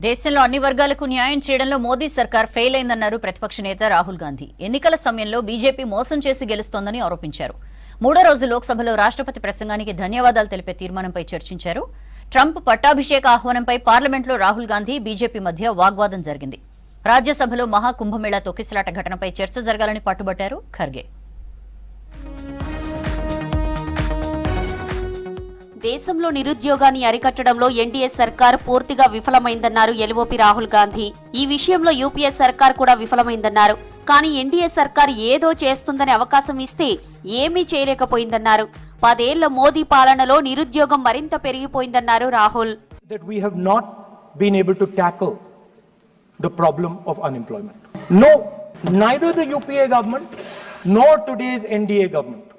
దేశంలో అన్ని వర్గాలకు న్యాయం చేయడంలో మోదీ సర్కార్ ఫెయిల్ అయిందన్నారు ప్రతిపక్ష నేత రాహుల్ గాంధీ. ఎన్నికల సమయంలో బీజేపీ మోసం చేసి గెలుస్తోందని ఆరోపించారు. మూడో రోజు లోక్సభలో రాష్ట్రపతి ప్రసంగానికి ధన్యవాదాలు తెలిపే తీర్మానంపై చర్చించారు. ట్రంప్ పట్టాభిషేక ఆహ్వానంపై పార్లమెంట్లో రాహుల్ గాంధీ బీజేపీ మధ్య వాగ్వాదం జరిగింది. రాజ్యసభలో మహాకుంభమేళా తొక్కిసలాట ఘటనపై చర్చ జరగాలని పట్టుబట్టారు ఖర్గే. దేశంలో నిరుద్యోగాన్ని అరికట్టడంలో ఎన్డీఏ సర్కార్ పూర్తిగా విఫలమైందన్నారు ఎల్ఓపి రాహుల్ గాంధీ. ఈ విషయంలో యూపీఏ సర్కార్ కూడా విఫలమైందన్నారు. కానీ ఎన్డీఏ సర్కార్ ఏదో చేస్తుందని అవకాశం ఇస్తే ఏమీ చేయలేకపోయిందన్నారు. 10 ఏళ్ల మోదీ పాలనలో నిరుద్యోగం మరింత పెరిగిపోయిందన్నారు Rahul. That we have not been able to tackle the problem of unemployment. No, neither the UPA government nor today's NDA government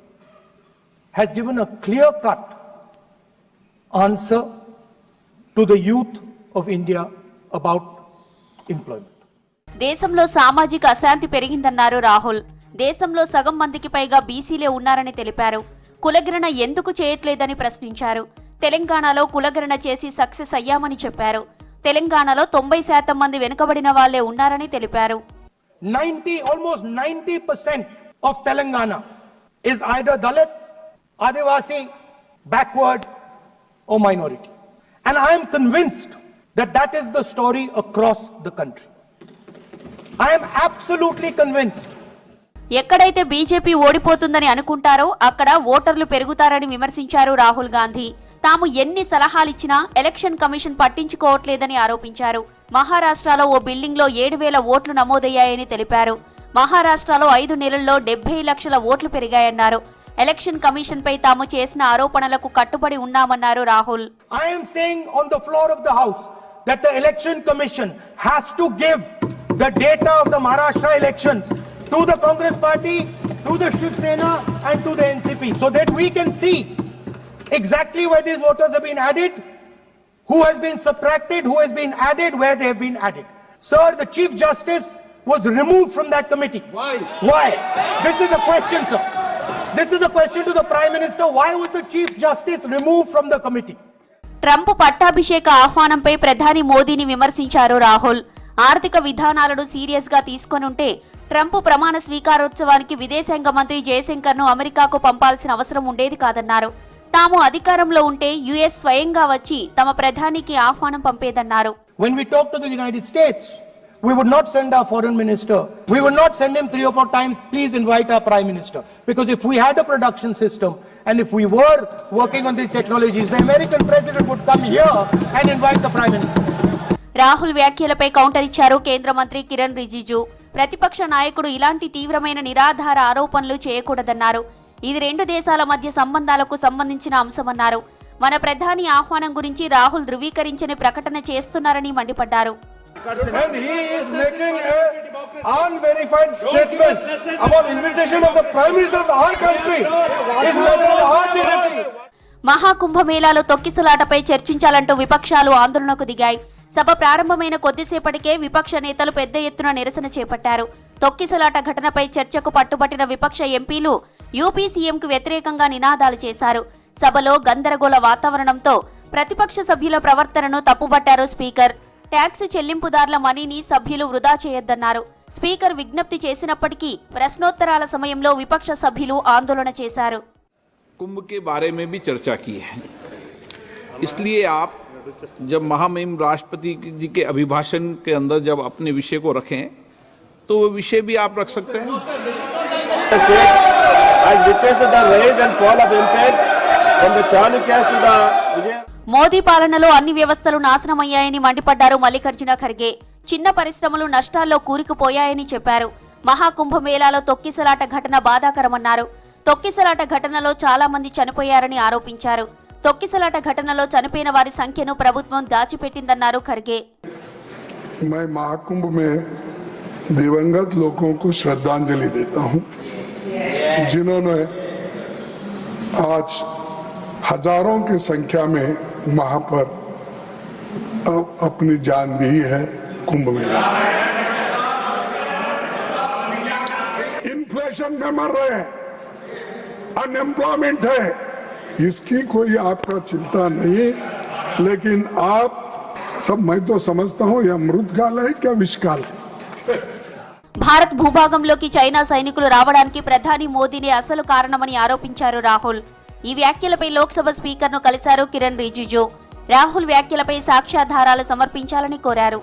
has given a clear-cut answer to the youth of India about employment. దేశంలో సామాజిక అశాంతి పెరిగిందన్నారు రాహుల్. దేశంలో సగం మందికి పైగా బీసీలే ఉన్నారని తెలిపారు. కులగణన ఎందుకు చేయట్లేదని ప్రశ్నించారు. తెలంగాణలో కులగణన చేసి సక్సెస్ అయ్యామని చెప్పారు. తెలంగాణలో 90% మంది వెనుకబడిన వాళ్లే ఉన్నారని తెలిపారు. Almost 90% of Telangana is either Dalit, Adivasi, backward or minority. And I am convinced that that is the story across the country. I am absolutely convinced. ఎక్కడైతే బీజేపీ ఓడిపోతుందని అనుకుంటారో అక్కడ ఓటర్లు పెరుగుతారని విమర్శించారు రాహుల్ గాంధీ. తాము ఎన్ని సలహాలిచ్చినా ఎలక్షన్ కమిషన్ పట్టించుకోవట్లేదని ఆరోపించారు. మహారాష్ట్రలో ఓ బిల్డింగ్లో 7,000 ఓట్లు నమోదయ్యాయని తెలిపారు. మహారాష్ట్రలో 5 నెలల్లో 70 లక్షల ఓట్లు పెరిగాయన్నారు. ఎలక్షన్ కమిషన్ పై తాము చేసిన ఆరోపణలకు కట్టుబడి ఉన్నామన్నారు Rahul. I am saying on the floor of the house that the election commission has to give the data of the Maharashtra elections to the Congress party, to the Shiv Sena and to the NCP so that we can see exactly where these voters have been added, who has been subtracted, who has been added, where they have been added. Sir, the Chief Justice was removed from that committee. Why? This is the question, sir. This is the question to the Prime Minister. Why was the Chief Justice removed from the committee? Trump పట్టాభిషేక ఆహ్వానంపై ప్రధాని మోదీని విమర్శించారు రాహుల్. ఆర్థిక విధానాలను serious గా తీసుకొనుంటే Trump ప్రమాణ స్వీకారోత్సవానికి విదేశాంగ మంత్రి జయశంకర్ ను అమెరికాకు పంపాల్సిన అవసరం ఉండేది కాదన్నారు. తాము అధికారంలో ఉంటే యుఎస్ స్వయంగా వచ్చి తమ ప్రధానికి ఆహ్వానం పంపేదన్నారు. When we talk to the United States, we would not send our foreign minister. We would not send him 3 or 4 times, please invite our prime minister. Because if we had a production system and if we were working on these technologies, the American president would come here and invite the prime minister. Rahul వ్యాఖ్యలపై counter ఇచ్చారు కేంద్ర మంత్రి కిరణ్ రిజిజు. ప్రతిపక్ష నాయకుడు ఇలాంటి తీవ్రమైన నిరాధార ఆరోపణలు చేయకూడదన్నారు. ఇది 2 దేశాల మధ్య సంబంధాలకు సంబంధించిన అంశమన్నారు. మన ప్రధాని ఆహ్వానం గురించి రాహుల్ ధృవీకరించని ప్రకటన చేస్తున్నారని మండిపడ్డారు. And he is making an unverified statement about invitation of the Prime Minister of our country. Is matter of our dignity. మహాకుంభమేళాలో తొక్కిసలాటపై చర్చించాలంటూ విపక్షాలు ఆందోళనకు దిగాయి. సభ ప్రారంభమైన కొద్దిసేపటికే విపక్ష నేతలు పెద్ద ఎత్తున నిరసన చేపట్టారు. తొక్కిసలాట ఘటనపై చర్చకు పట్టుబట్టిన విపక్ష ఎంపీలు యూపీ సీఎంకు వ్యతిరేకంగా నినాదాలు చేశారు. సభలో గందరగోళ వాతావరణంతో ప్రతిపక్ష సభ్యుల ప్రవర్తనను తప్పుబట్టారు స్పీకర్. ట్యాక్స్ చెల్లింపుదారుల మనీని సభ్యులు వృధా చేయొద్దన్నారు. స్పీకర్ విజ్ఞప్తి చేసినప్పటికీ ప్రశ్నోత్తరాల సమయంలో విపక్ష సభ్యులు ఆందోళన చేశారు. कुंभ के बारे में भी चर्चा की है, इसलिए आप जब महामहिम राष्ट्रपति जी के अभिभाषण के अंदर जब अपने विषय को रखें तो वो विषय भी आप रख सकते हैं. మోదీ పాలనలో అన్ని వ్యవస్థలు నాశనమయ్యాయని మండిపడ్డారు మల్లికార్జున ఖర్గే. చిన్న పరిశ్రమలు నష్టాల్లో కూరుకుపోయాయని చెప్పారు. మహాకుంభమేళాలో తొక్కిసలాట ఘటన బాధాకరమన్నారు. తొక్కిసలాట ఘటనలో చాలా మంది చనిపోయారని ఆరోపించారు. తొక్కిసలాట ఘటనలో చనిపోయిన వారి సంఖ్యను ప్రభుత్వం దాచిపెట్టిందన్నారు ఖర్గే. मैं महाकुंभ में दिवंगत लोगों को श्रद्धांजलि देता हूं, जिन्होंने आज हजारों की संख्या में वहां पर अपनी जान दी है. कुंभ मेला इन्फ्लेशन में मर रहे हैं, अनएम्प्लॉयमेंट है, इसकी कोई आपका चिंता नहीं, लेकिन आप सब मैं तो समझता हूँ यह अमृतकाल है क्या विषकाल है। భారత్ భూభాగంలోకి చైనా సైనికులు రావడానికి ప్రధాని మోదీనే అసలు కారణమని ఆరోపించారు రాహుల్. ఈ వ్యాఖ్యలపై లోక్సభ స్పీకర్ను కలిశారు కిరణ్ రిజిజు. రాహుల్ వ్యాఖ్యలపై సాక్ష్యాధారాలు సమర్పించాలని కోరారు.